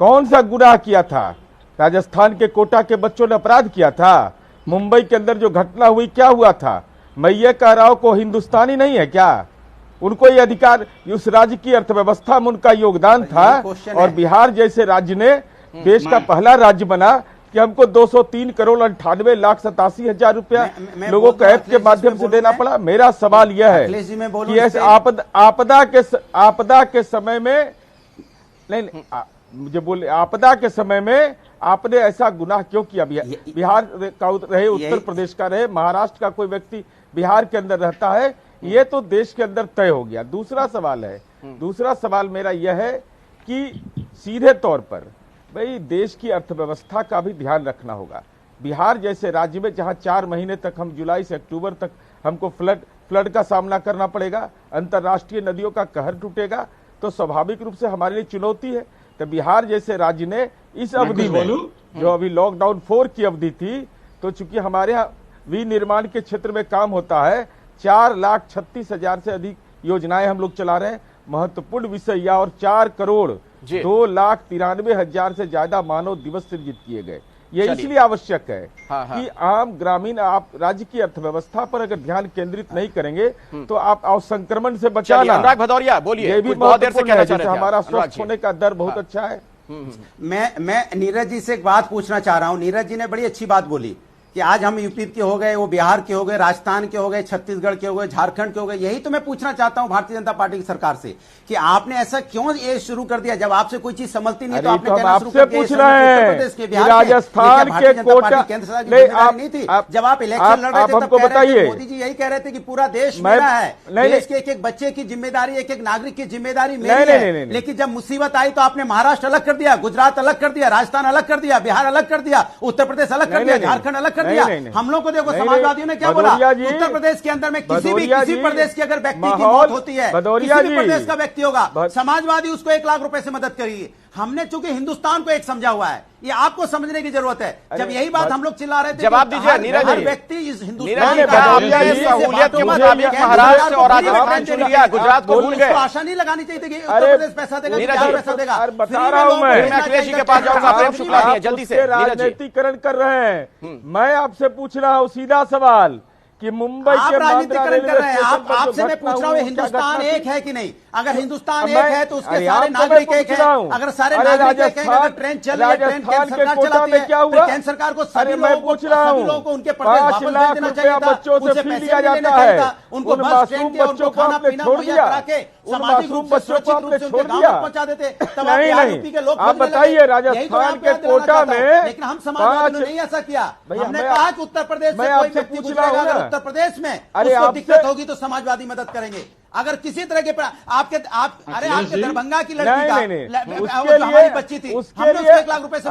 कौन सा गुनाह किया था? राजस्थान के कोटा के बच्चों ने अपराध किया था? मुंबई के अंदर जो घटना हुई क्या हुआ था? मैं ये कह रहा हूं को हिंदुस्तानी नहीं है क्या? उनको ये अधिकार, उस राज्य की अर्थव्यवस्था में उनका योगदान था, और बिहार जैसे राज्य ने देश का पहला राज्य बना कि हमको 203 करोड़ 98,87,000 रुपया लोगों को ऐप के माध्यम से देना पड़ा। मेरा सवाल यह है कि ऐसे आपदा के समय में नहीं, मुझे बोले आपदा के समय में आपने ऐसा गुनाह क्यों किया? बिहार का रहे, उत्तर प्रदेश का रहे, महाराष्ट्र का कोई व्यक्ति बिहार के अंदर रहता है, ये तो देश के अंदर तय हो गया। दूसरा सवाल मेरा यह है कि सीधे तौर पर भाई देश की अर्थव्यवस्था का भी ध्यान रखना होगा। बिहार जैसे राज्य में जहां 4 महीने तक हम जुलाई से अक्टूबर तक हमको फ्लड का सामना करना पड़ेगा, अंतर्राष्ट्रीय नदियों का कहर टूटेगा, तो स्वाभाविक रूप से हमारे लिए चुनौती है। तो बिहार जैसे राज्य ने इस अवधि में जो अभी लॉकडाउन 4 की अवधि थी, तो चूंकि हमारे यहाँ विनिर्माण के क्षेत्र में काम होता है, 4,36,000 से अधिक योजनाएं हम लोग चला रहे हैं। महत्वपूर्ण विषय यह, और 4 करोड़ 2,93,000 से ज्यादा मानव दिवस सृजित किए गए। ये इसलिए आवश्यक है कि आम ग्रामीण आप राज्य की अर्थव्यवस्था पर अगर ध्यान केंद्रित नहीं करेंगे तो आप संक्रमण से बचाना। अनुराग भदौरिया बोलिए, ये भी बहुत देर से कहना चाह रहे थे। हमारा स्वस्थ होने का दर बहुत अच्छा है। मैं नीरज जी से एक बात पूछना चाह रहा हूं। नीरज जी ने बड़ी अच्छी बात बोली कि आज हम यूपी के हो गए, वो बिहार के हो गए, राजस्थान के हो गए, छत्तीसगढ़ के हो गए, झारखंड के हो गए। यही तो मैं पूछना चाहता हूं भारतीय जनता पार्टी की सरकार से कि आपने ऐसा क्यों ये शुरू कर दिया? जब आपसे कोई चीज समझती नहीं तो आपने कहना शुरू कर दिया पूछ रहे हैं राजस्थान के कोटा केंद्र सरकार की जिम्मेदारी नहीं थी? जब आप इलेक्शन लड़ रहे थे तब कह रहे थे, मोदी जी यही कह रहे थे कि पूरा देश मेरा है, देश के एक बच्चे की जिम्मेदारी, एक नागरिक की जिम्मेदारी मेरी है। लेकिन जब मुसीबत आई तो आपने महाराष्ट्र अलग कर दिया, गुजरात अलग कर दिया, राजस्थान अलग कर दिया, बिहार अलग कर दिया, उत्तर प्रदेश अलग कर दिया, झारखंड अलग कर दिया। हम लोग देखो समाजवादियों ने क्या बोला, उत्तर प्रदेश के अंदर में किसी प्रदेश की अगर व्यक्ति की मौत होती है, किसी भी प्रदेश का व्यक्ति होगा, समाजवादी उसको 1 लाख रुपए से मदद करेगी। हमने चूंकि हिंदुस्तान को एक समझा हुआ है ये आपको समझने की जरूरत है। जब यही बात हम लोग चिल्ला रहे थे, जवाब दीजिए नीरज हर जी। व्यक्ति इस हिंदुस्तान नीरज जी, आपने सहूलियत के मुताबिक महाराष्ट्र और राजस्थान चुन लिया, गुजरात को भूल गए। आशा नहीं लगानी चाहिए थी कि उत्तर प्रदेश पैसा देगा, बिहार पैसा देगा। बता रहा हूं मैं अखिलेश जी के पास जाऊंगा। प्रेम शुक्ला जी जल्दी से। राजनीतिकरण कर रहे हैं। मैं आपसे पूछ रहा हूं सीधा सवाल कि मुंबई आप के राजनीतिकरण कर रहे हैं। आपसे मैं पूछ रहा हूँ हिंदुस्तान एक है कि नहीं? अगर हिंदुस्तान एक है तो उसके सारे नागरिक एक है। अगर सारे नागरिक एक हैं, अगर ट्रेन चल रही है, ट्रेन केंद्र सरकार चलाती है, फिर केंद्र सरकार को सभी लोगों को उनके प्रदेश वापस भेज देना चाहिए था। उनसे पैसे भी लेना चाहिए था। उनको बस ट्रेन के उनको खाना पीना मुहैया करा के सामाजिक रूप से सुरक्षित रूप से उनके गांव तक पहुंचा देते। तब आप यूपी के लोग आप बताइए राजस्थान के कोटा में, लेकिन हम समाजवादियों ने नहीं ऐसा किया। हमने कहा कि उत्तर प्रदेश से कोई व्यक्ति गुजरेगा, अगर उत्तर प्रदेश में उसको दिक्कत होगी तो समाजवादी मदद करेंगे। अगर किसी तरह के आपके दरभंगा की लड़की का हमारी बच्ची थी, हमने उसको 1 लाख रुपए से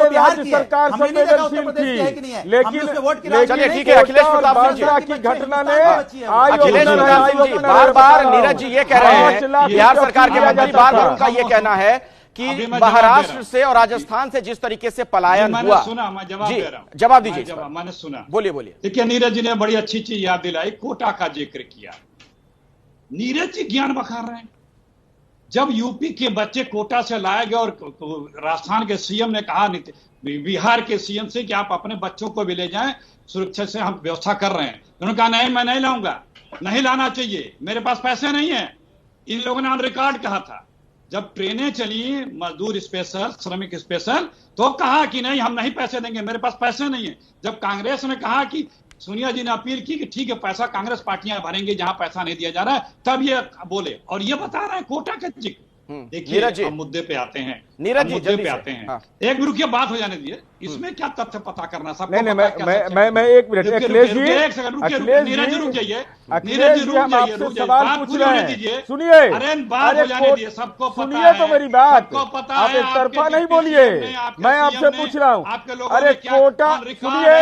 बिहार की सरकार हमने नहीं देखा उत्तर प्रदेश की है कि नहीं है, लेकिन हमने वोट की चलिए ठीक है। अखिलेश प्रताप सिंह की घटना ने अखिलेश प्रताप सिंह जी बार बार नीरज जी ये कह रहे हैं, बिहार सरकार के मंत्री बार बार उनका ये कहना है कि महाराष्ट्र से और राजस्थान से जिस तरीके से पलायन हुआ। सुना, मैं जवाब दे रहा हूं। जवाब दीजिए। मैंने सुना। बोलिए बोलिए। देखिए नीरज जी ने बड़ी अच्छी चीज याद दिलाई, कोटा का जिक्र किया। नीरज जी ज्ञान बखार रहे हैं। जब यूपी के बच्चे कोटा से लाए गए और राजस्थान के सीएम ने कहा, बिहार के सीएम से कि आप अपने बच्चों को भी ले जाएं, सुरक्षा से हम व्यवस्था कर रहे हैं। उन्होंने कहा नहीं, मैं नहीं लाऊंगा, नहीं लाना चाहिए, मेरे पास पैसे नहीं है। इन लोगों ने ऑन रिकॉर्ड कहा था। जब ट्रेनें चली मजदूर स्पेशल, श्रमिक स्पेशल, तो कहा कि नहीं हम नहीं पैसे देंगे, मेरे पास पैसे नहीं है। जब कांग्रेस ने कहा कि सोनिया जी ने अपील की कि ठीक है पैसा कांग्रेस पार्टियां भरेंगे जहां पैसा नहीं दिया जा रहा है, तब ये बोले। और ये बता रहे हैं कोटा का जिक्र। देखिए हम मुद्दे पे आते हैं, नीरज जी मुद्दे पे आते हैं। एक मिनट की बात हो जाने दीजिए, इसमें क्या तथ्य पता करना सब। नहीं, मैं 1 मिनट अखिलेश जी, नीरज जी रुक जाइए, नीरज जी हम आपसे सवाल पूछ रहे हैं, सुनिए। अरे बात हो जाने दीजिए, सबको पता सुनिए तो मेरी बात, सबको पता आप है। एक तरफा नहीं बोलिए, मैं आपसे पूछ रहा हूँ। अरे कोटा सुनिए,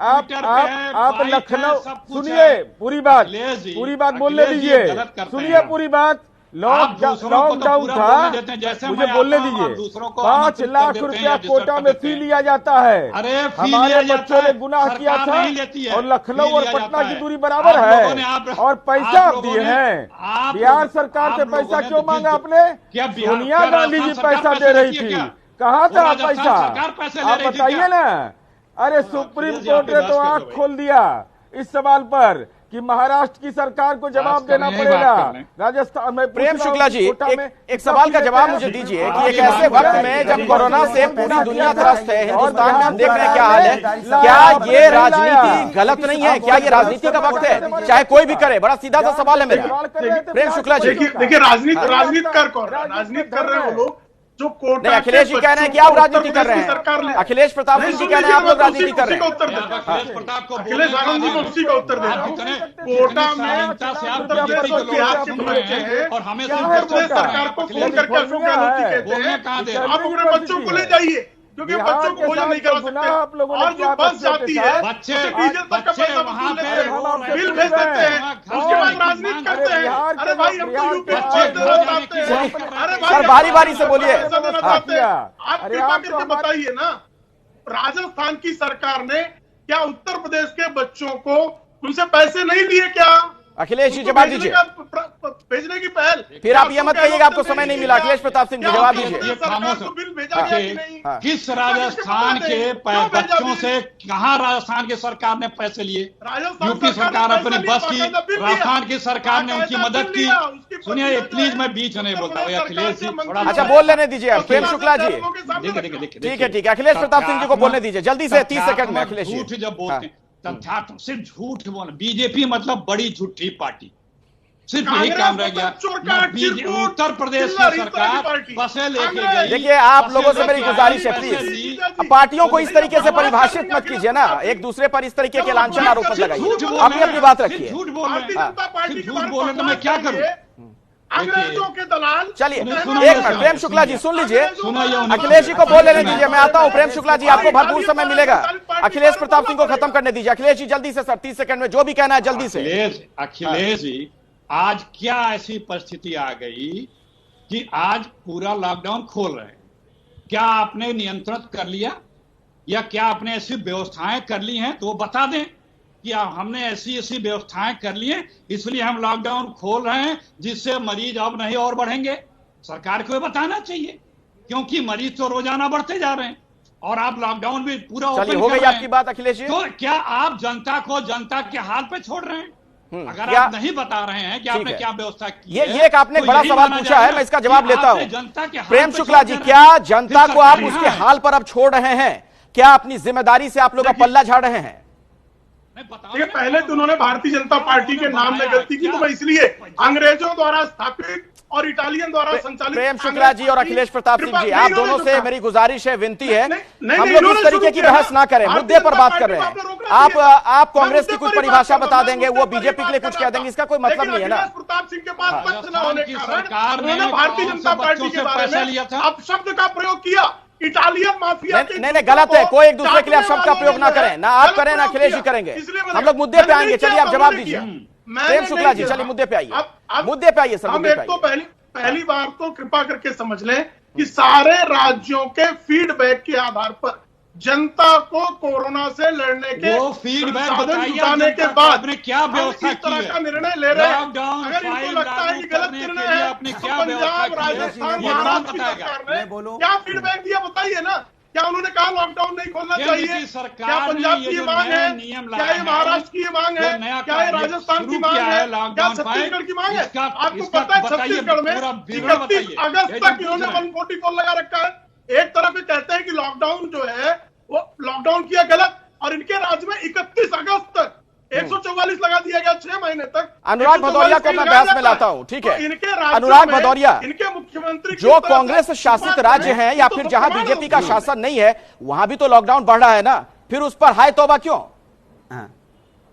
आप लखनऊ सुनिए, पूरी बात बोलने दीजिए, सुनिए पूरी बात। लॉकडाउन था, मुझे बोलने दीजिए। 5 लाख रुपया कोटा में फी लिया जाता है। हमारे बच्चों ने गुनाह किया था और लखनऊ और पटना की दूरी बराबर है और पैसा आप दिए हैं। बिहार सरकार से पैसा क्यों मांगा आपने? सोनिया गांधी जी पैसा दे रही थी, कहाँ था पैसा? आप बताइए ना। अरे सुप्रीम कोर्ट ने तो आंख खोल दिया इस सवाल पर कि महाराष्ट्र की सरकार को जवाब देना पड़ेगा। राजस्थान में प्रेम शुक्ला जी एक सवाल का जवाब मुझे दीजिए कि एक ऐसे वक्त में जब कोरोना से पूरी दुनिया त्रस्त है, हिंदुस्तान में हम देख रहे हैं क्या हाल है, क्या ये राजनीति गलत नहीं है? क्या ये राजनीति का वक्त है? चाहे कोई भी करे, बड़ा सीधा सा सवाल है मेरा। प्रेम शुक्ला जी देखिए राजनीति कर रहे हैं वो लोग जो कोटा। नहीं, अखिलेश जी कह रहे हैं कि आप राजनीति कर रहे हैं। अखिलेश प्रताप सिंह जी कह रहे हैं आप लोग राजनीति कर रहे हैं। अखिलेश आनंद जी को उसी का उत्तर दे रहा हूँ। कोटा में और हमें सरकार को फोन करके अशोक गहलोत जी कहते हैं आप अपने बच्चों को ले जाइए क्योंकि बच्चों को भोजन नहीं करा सकते। और जो बस जाती है बच्चे डीजल तक का पैसा वसूल लेते हैं, बिल भेज देते हैं, उसके बाद राजनीति करते हैं। अरे भाई हम तो यूपी देना चाहते हैं। अरे भाई सर बारी बारी से बोलिए। आप कृपा करके बताइए ना, राजस्थान की सरकार ने क्या उत्तर प्रदेश के बच्चों को उनसे पैसे नहीं दिए क्या? अखिलेश जी जवाब दीजिए। भेजने की पहल। फिर आप ये मत कहिएगा आपको समय नहीं मिला। अखिलेश प्रताप सिंह जी जवाब दीजिए। बिल भेजा गया कि नहीं? किस राजस्थान के बच्चों से कहां राजस्थान की सरकार ने पैसे लिए? यूपी सरकार अपनी बस की, राजस्थान की सरकार ने उनकी मदद की। सुनिए प्लीज, मैं बीच में नहीं बोलता अखिलेश जी। अच्छा बोल लेने दीजिए प्रेम शुक्ला जी। ठीक है अखिलेश प्रताप सिंह जी को बोलने दीजिए जल्दी से 30 सेकंड में। अखिलेश जी झूठ जब बोलते हैं तथ्यात्मक, सिर्फ झूठ बोल। बीजेपी मतलब बड़ी झूठी पार्टी, सिर्फ यही काम रह गया। उत्तर प्रदेश की सरकार बसें लेके गई। देखिए आप लोगों से मेरी गुजारिश है प्लीज, पार्टियों को इस तरीके से परिभाषित मत कीजिए ना, एक दूसरे पर इस तरीके के लांछन आरोप मत लगाइए, अपनी अपनी बात रखिए। झूठ बोल रहे तो मैं क्या करूं? अंग्रेजों के दलाल। चलिए एक मिनट प्रेम शुक्ला जी सुन लीजिए, अखिलेश जी को बोल लेने दीजिए, मैं आता हूं। प्रेम शुक्ला जी आपको भरपूर समय मिलेगा, अखिलेश प्रताप सिंह को खत्म करने दीजिए। अखिलेश जी जल्दी से सर 30 सेकंड में जो भी कहना है जल्दी से। अखिलेश जी आज क्या ऐसी परिस्थिति आ गई कि आज पूरा लॉकडाउन खोल रहे हैं, क्या आपने नियंत्रित कर लिया या क्या आपने ऐसी व्यवस्थाएं कर ली हैं, तो बता दें कि हमने ऐसी ऐसी व्यवस्थाएं कर ली हैं, इसलिए हम लॉकडाउन खोल रहे हैं जिससे मरीज अब नहीं और बढ़ेंगे। सरकार को ये बताना चाहिए, क्योंकि मरीज तो रोजाना बढ़ते जा रहे हैं और आप लॉकडाउन भी पूरा ओपन हो कर गई रहे हैं। आपकी बात अखिलेश जी। तो क्या आप जनता को जनता के हाल पे छोड़ रहे हैं? अगर क्या- आप नहीं बता रहे हैं कि आपने क्या व्यवस्था की ये है, एक आपने तो बड़ा यही सवाल माना पूछा है, जाएगा मैं इसका जवाब कि लेता आपने हूं। जनता के हाल प्रेम पे शुक्ला छोड़ जी, देना क्या है। जनता फिर को आप सरकार उसके यहाँ है। हाल पर अब छोड़ रहे हैं? क्या अपनी जिम्मेदारी से आप लोग अब पल्ला झाड़ रहे हैं? देखिए, पहले तो उन्होंने भारतीय जनता पार्टी के नाम में गलती की, तो मैं इसलिए अंग्रेजों द्वारा स्थापित और इटालियन द्वारा संचालित प्रेम शुक्ला जी और अखिलेश प्रताप सिंह जी, आप दोनों से मेरी गुजारिश है, विनती है, हम लोग इस तरीके की बहस ना करें, मुद्दे पर बात कर रहे हैं। आप कांग्रेस की कुछ परिभाषा बता देंगे, वो बीजेपी के लिए कुछ कह देंगे, इसका कोई मतलब नहीं है ना। प्रताप सिंह के पास पक्ष न होने के सरकार कारण ने उन्होंने भारतीय जनता पार्टी के बारे में अपशब्द का प्रयोग किया। इटालियन माफिया नहीं, गलत है। कोई एक दूसरे के लिए अब शब्द का प्रयोग ना करें, ना आप करें ना अखिलेश जी करेंगे। हम लोग मुद्दे पे आएंगे, चलिए आप जवाब दीजिए। प्रेम शुक्ला जी, चलिए मुद्दे पे आइए, मुद्दे पे आइए सर, मुद्दे पे आइए। पहली बार तो कृपा करके समझ लें कि सारे राज्यों के फीडबैक के आधार पर जनता को कोरोना से लड़ने के वो फीडबैक साधन जुटाने के बाद आपने क्या व्यवस्था इस तरह की का है? निर्णय ले रहे हैं। लॉकडाउन अगर इनको फाइल लगता है कि गलत लागू निर्णय करने के लिए है, आपने तो क्या व्यवस्था पंजाब, की है? राजस्थान, ये महाराष्ट्र की बताएगा। सरकार ने क्या फीडबैक दिया बताइए ना। क्या उन्होंने कहा लॉकडाउन नहीं खोलना केंद्र चाहिए? की सरकार क्या पंजाब ने की ये ये जो मांग नए है? नियम क्या लाए ये हैं, महाराष्ट्र की ये मांग जो है? नया क्या ये कार्य राजस्थान की शुरू मांग किया है? है लॉकडाउन क्या फाइल, छत्तीसगढ़ की मांग है? आपको इसका पता है बताइए, छत्तीसगढ़ में पूरा विवरण 31 बताइए। अगस्त ये तक जो इन्होंने पूछ रहे हैं। 144 लगा रखा है। एक तरफ ये कहते हैं कि लॉकडाउन जो है वो लॉकडाउन किया गलत, और इनके राज्य में 31 अगस्त तक 144 लगा दिया गया 6 महीने तक। अनुराग भदौरिया को मैं बहस में लाता हूं, ठीक है। इनके राज्यों अनुराग में भदौरिया, इनके मुख्यमंत्री जो कांग्रेस शासित राज्य हैं या फिर जहां बीजेपी का शासन नहीं है, वहां भी तो लॉकडाउन बढ़ रहा है ना, फिर उस पर हाय तौबा क्यों?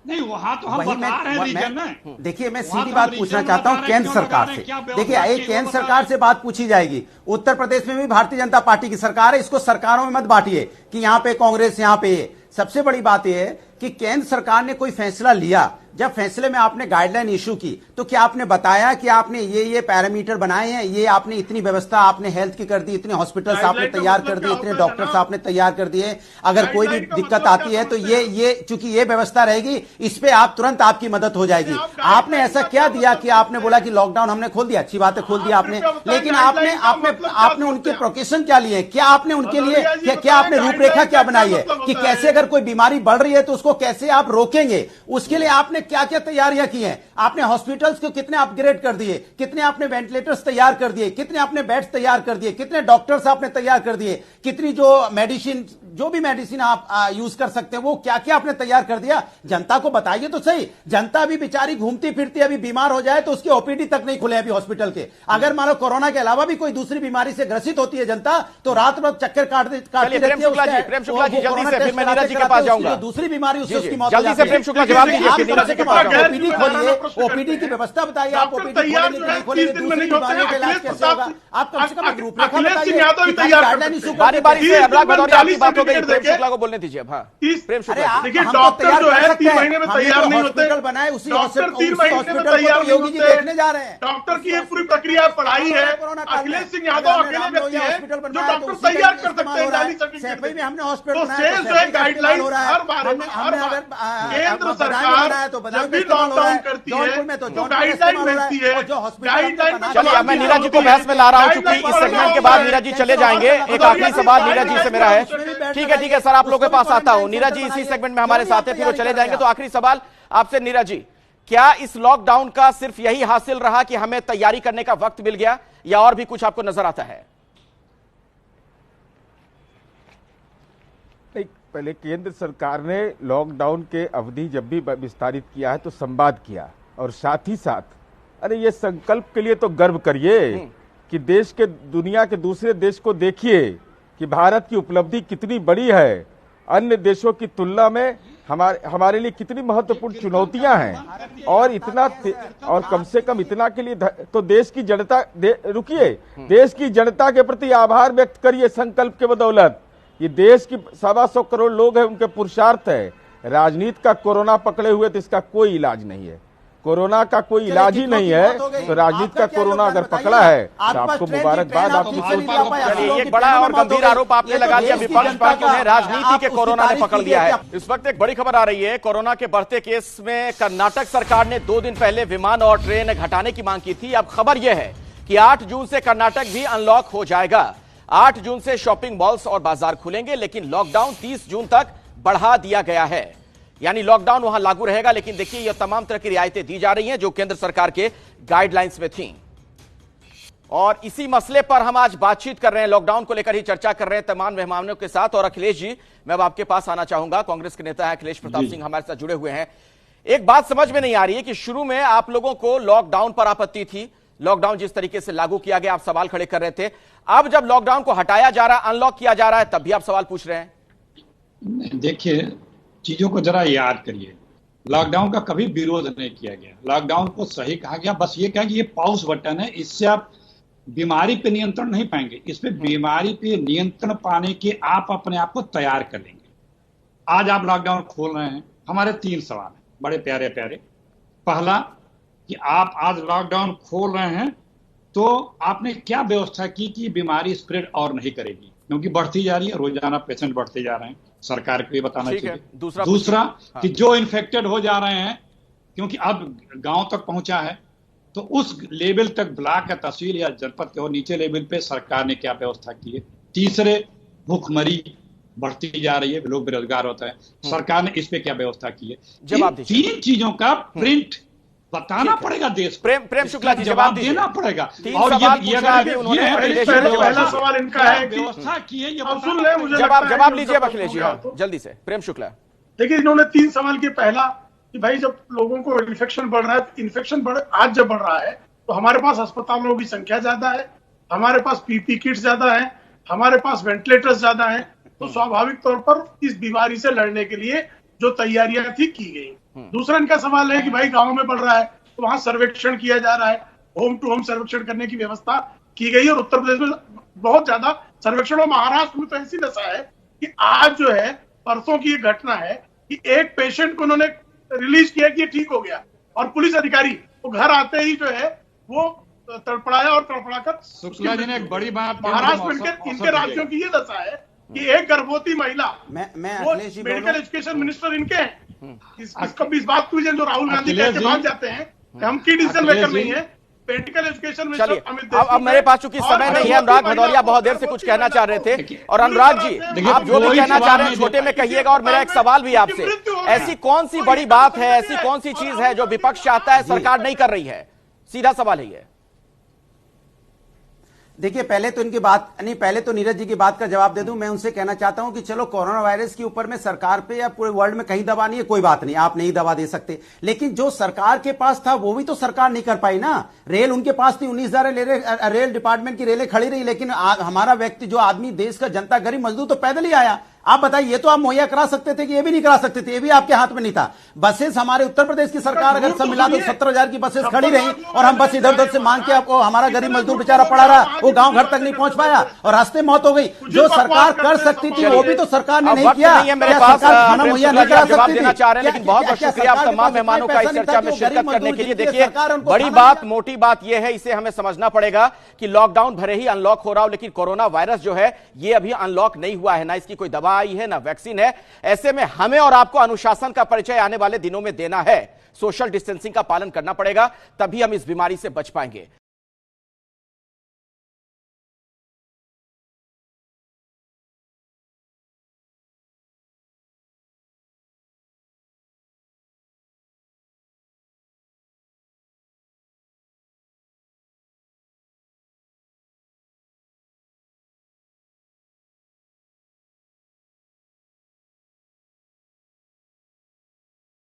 नहीं, वहां तो हम वही बता रहे हैं रीजन में। देखिए, मैं वहां सीधी तो बात हम पूछना रीजन चाहता बता हूं रहे हैं, केंद्र क्यों सरकार बता रहे से। हैं, क्या व्यवस्था देखिए, की, एक वो केंद्र बता सरकार से बात पूछी जाएगी। उत्तर प्रदेश में भी भारतीय जनता पार्टी की सरकार है, इसको सरकारों में मत बांटिए कि यहां पे कांग्रेस, यहां पे ये। सबसे बड़ी बात यह है कि केंद्र सरकार ने कोई फैसला लिया, जब फैसले में आपने गाइडलाइन इशू की, तो क्या आपने बताया कि आपने ये पैरामीटर बनाए हैं, ये आपने इतनी व्यवस्था आपने हेल्थ की कर दी, इतने हॉस्पिटल्स आपने तैयार कर दिए, इतने डॉक्टर्स आपने तैयार कर दिए। अगर कोई भी दिक्कत आती है तो ये चूंकि ये व्यवस्था रहेगी, इस पे आप तुरंत आपकी मदद हो जाएगी। आपने ऐसा क्या दिया कि आपने बोला कि लॉकडाउन हमने खोल दिया? अच्छी बात है, खोल दिया आपने, लेकिन आपने उनके प्रोकेशन क्या लिए? क्या आपने उनके लिए क्या आपने रूपरेखा क्या बनाई है कि कैसे अगर कोई बीमारी बढ़ रही है तो उसको कैसे आप रोकेंगे? उसके लिए आपने क्या क्या तैयारियां की हैं? आपने हॉस्पिटल्स को कितने अपग्रेड कर दिए, कितने आपने वेंटिलेटर्स तैयार कर दिए, कितने आपने बेड्स तैयार कर दिए, कितने डॉक्टर्स आपने तैयार कर दिए, कितनी जो भी मेडिसिन आप यूज कर सकते हैं वो क्या क्या आपने तैयार कर दिया? जनता को बताइए तो सही। जनता भी बेचारी घूमती फिरती अभी बीमार हो जाए तो उसकी ओपीडी तक नहीं खुले अभी हॉस्पिटल के। अगर मान लो कोरोना के अलावा भी कोई दूसरी बीमारी से ग्रसित होती है जनता, तो रात भर चक्कर काटती रहती है। प्रेम शुक्ला जी जल्दी से, फिर मैं नीरज जी के पास जाऊंगा। दूसरी बीमारी उससे उसकी मौत जल्दी से प्रेम शुक्ला जवाब दीजिए, नीरज जी के पास जाऊंगा। ओपीडी खोलिए, ओपीडी की व्यवस्था बताइए। आप ओपीडी खोलेंगे कि नहीं खोलेंगे? दूसरी बीमारियों का इलाज कैसे होगा? आप कम से कम एक रूपरेखा बताइए। गाइडलाइन इशू बारी बारी से अनुराग भदौरिया आपकी बात हो गई, प्रेम शुक्ला को बोलने दीजिए। प्रेम शुक्ला, देखिए, डॉक्टर जो है 3 महीने में तैयार नहीं होते, बनाए उसी डॉक्टर 3 महीने में तैयार नहीं होते, देखने जा रहे हैं। डॉक्टर की ये पूरी प्रक्रिया पढ़ाई है। अखिलेश सिंह यादव अकेले व्यक्ति है जो डॉक्टर तैयार कर सकते हैं जाली सर्टिफिकेट में। हमने हॉस्पिटल तो सेम जो है गाइडलाइन हर बार केंद्र सरकार जब भी लॉकडाउन करती है तो गाइडलाइन भेजती है। गाइडलाइन, चलिए अब मैं नीरज जी को बहस में ला रहा हूं, क्योंकि इस सेगमेंट के बाद नीरज जी चले जाएंगे। एक आखिरी सवाल नीरज जी से मेरा है। ठीक है सर, आप लोगों के पास आता हूं। नीरज जी इसी सेगमेंट में हमारे साथ हैं, फिर वो चले जाएंगे। तो आखिरी सवाल आपसे नीरज जी, क्या इस लॉकडाउन का सिर्फ यही हासिल रहा कि हमें तैयारी करने का वक्त मिल गया, या और भी कुछ आपको नजर आता है? पहले केंद्र सरकार ने लॉकडाउन के अवधि जब भी विस्तारित किया है तो संवाद किया, और साथ ही साथ अरे ये संकल्प के लिए तो गर्व करिए कि देश के दुनिया के दूसरे देश को देखिए कि भारत की उपलब्धि कितनी बड़ी है, अन्य देशों की तुलना में हमारे लिए कितनी महत्वपूर्ण चुनौतियां हैं, और और कम से कम इतना के लिए तो देश की जनता रुकिए, देश की जनता के प्रति आभार व्यक्त करिए। संकल्प के बदौलत ये देश की 125 करोड़ लोग हैं, उनके पुरुषार्थ है। राजनीति का कोरोना पकड़े हुए तो इसका कोई इलाज नहीं है। कोरोना का कोई इलाज ही नहीं है, तो राजनीति का कोरोना अगर पकड़ा है तो आपको मुबारकबाद। आपकी चलिए, एक बड़ा और गंभीर आरोप आपने लगा दिया विपक्ष पर कि उन्हें राजनीति के कोरोना ने पकड़ लिया है। इस वक्त एक बड़ी खबर आ रही है, कोरोना के बढ़ते केस में कर्नाटक सरकार ने 2 दिन पहले विमान और ट्रेन हटाने की मांग की थी। अब खबर यह है कि 8 जून से कर्नाटक भी अनलॉक हो जाएगा। 8 जून से शॉपिंग मॉल्स और बाजार खुलेंगे, लेकिन लॉकडाउन 30 जून तक बढ़ा दिया गया है। यानी लॉकडाउन वहां लागू रहेगा, लेकिन देखिए यह तमाम तरह की रियायतें दी जा रही हैं जो केंद्र सरकार के गाइडलाइंस में थीं। और इसी मसले पर हम आज बातचीत कर रहे हैं, लॉकडाउन को लेकर ही चर्चा कर रहे हैं तमाम मेहमानों के साथ। और अखिलेश जी, मैं अब आपके पास आना चाहूंगा, कांग्रेस के नेता हैं अखिलेश प्रताप सिंह हमारे साथ जुड़े हुए हैं। एक बात समझ में नहीं आ रही है कि शुरू में आप लोगों को लॉकडाउन पर आपत्ति थी, लॉकडाउन जिस तरीके से लागू किया गया आप सवाल खड़े कर रहे थे। अब जब लॉकडाउन को हटाया जा रहा है, अनलॉक किया जा रहा है, तब भी आप सवाल पूछ रहे हैं। देखिए, चीजों को जरा याद करिए, लॉकडाउन का कभी विरोध नहीं किया गया, लॉकडाउन को सही कहा गया। बस ये कहा कि ये पॉज बटन है, इससे आप बीमारी पे नियंत्रण नहीं पाएंगे, इसमें बीमारी पे नियंत्रण पाने के आप अपने आप को तैयार कर लेंगे। आज आप लॉकडाउन खोल रहे हैं, हमारे 3 सवाल हैं बड़े प्यारे प्यारे। पहला कि आप आज लॉकडाउन खोल रहे हैं तो आपने क्या व्यवस्था की कि बीमारी स्प्रेड और नहीं करेगी, क्योंकि बढ़ती जा रही है, रोजाना पेशेंट बढ़ते जा रहे हैं, सरकार को ये बताना चाहिए। दूसरा कि जो इन्फेक्टेड हो जा रहे हैं, क्योंकि अब गांव तक पहुंचा है, तो उस लेवल तक ब्लॉक या तहसील या जनपद के और नीचे लेवल पे सरकार ने क्या व्यवस्था की है। तीसरे, भूखमरी बढ़ती जा रही है, लोग बेरोजगार होते हैं, सरकार ने इस पे क्या व्यवस्था की है। इन 3 चीजों का प्रिंट बताना पड़ेगा देश को। प्रेम शुक्ला जी, जवाब देना पड़ेगा। और पहला सवाल इनका है कि व्यवस्था की है, सुन ले, मुझे जवाब लीजिए अखिलेश जी, जल्दी से। प्रेम शुक्ला, देखिए इन्होंने 3 सवाल किए। पहला कि भाई जब लोगों को इन्फेक्शन बढ़ रहा है, इन्फेक्शन आज जब बढ़ रहा है तो हमारे पास अस्पतालों की संख्या ज्यादा है, हमारे पास पीपी किट्स ज्यादा है, हमारे पास वेंटिलेटर्स ज्यादा है, तो स्वाभाविक तौर पर इस बीमारी से लड़ने के लिए जो तैयारियां थी की गई। दूसरा इनका सवाल है कि भाई गांव में बढ़ रहा है तो वहां सर्वेक्षण किया जा रहा है, होम टू होम सर्वेक्षण करने की व्यवस्था की गई। और उत्तर प्रदेश में बहुत ज्यादा सर्वेक्षण, और महाराष्ट्र में तो ऐसी दशा है कि आज जो है परसों की एक घटना है कि एक पेशेंट को उन्होंने रिलीज किया कि ये ठीक हो गया, और पुलिस अधिकारी वो घर आते ही जो है वो तड़पड़ाया और तड़पड़ाकर। शुक्ला जी ने एक बड़ी बात, महाराष्ट्र में इनके राज्यों की ये दशा है कि एक गर्भवती महिला, वो मेडिकल एजुकेशन मिनिस्टर इनके हैं, इस बात को जो राहुल गांधी कहते भाग जाते हैं, हम की डिसीजन मेकर नहीं है, मेडिकल एजुकेशन मिनिस्टर अमित। अब मेरे पास चूंकि समय नहीं है, अनुराग भदौरिया बहुत देर से कुछ कहना चाह रहे थे। और अनुराग जी, आप जो भी कहना चाह रहे हैं छोटे में कहिएगा। और मेरा एक सवाल भी आपसे, ऐसी कौन सी बड़ी बात है, ऐसी कौन सी चीज है जो विपक्ष चाहता है सरकार नहीं कर रही है? सीधा सवाल है। देखिए, पहले तो नीरज जी की बात का जवाब दे दूं। मैं उनसे कहना चाहता हूं कि चलो कोरोना वायरस के ऊपर में सरकार पे या पूरे वर्ल्ड में कहीं दवा नहीं है, कोई बात नहीं, आप नहीं दवा दे सकते, लेकिन जो सरकार के पास था वो भी तो सरकार नहीं कर पाई ना। रेल उनके पास थी, 19,000 रेल डिपार्टमेंट की रेलें खड़ी रही, लेकिन हमारा व्यक्ति जो आदमी, देश का जनता, गरीब मजदूर तो पैदल ही आया। आप बताइए, ये तो आप मुहैया करा सकते थे कि ये भी नहीं करा सकते थे? ये भी आपके हाथ में नहीं था। बसेस, हमारे उत्तर प्रदेश की सरकार अगर सब मिला तो 17,000 की बसेस खड़ी रही, और हम बस इधर उधर से मांग के आपको, हमारा गरीब मजदूर बेचारा पड़ा रहा, वो गांव घर तक नहीं पहुंच पाया और रास्ते मौत हो गई। जो सरकार कर सकती थी वो भी तो सरकार ने नहीं किया। खाना मुहैया नहीं करा सकती थी? लेकिन बहुत बहुत शुक्रिया आप तमाम मेहमानों का इस चर्चा में शिरकत करने के लिए। देखिए, बड़ी बात, मोटी बात यह है, इसे हमें समझना पड़ेगा कि लॉकडाउन भले ही अनलॉक हो रहा हो, लेकिन कोरोना वायरस जो है ये अभी अनलॉक नहीं हुआ है, ना इसकी कोई दवा आई है, ना वैक्सीन है। ऐसे में हमें और आपको अनुशासन का परिचय आने वाले दिनों में देना है। सोशल डिस्टेंसिंग का पालन करना पड़ेगा, तभी हम इस बीमारी से बच पाएंगे।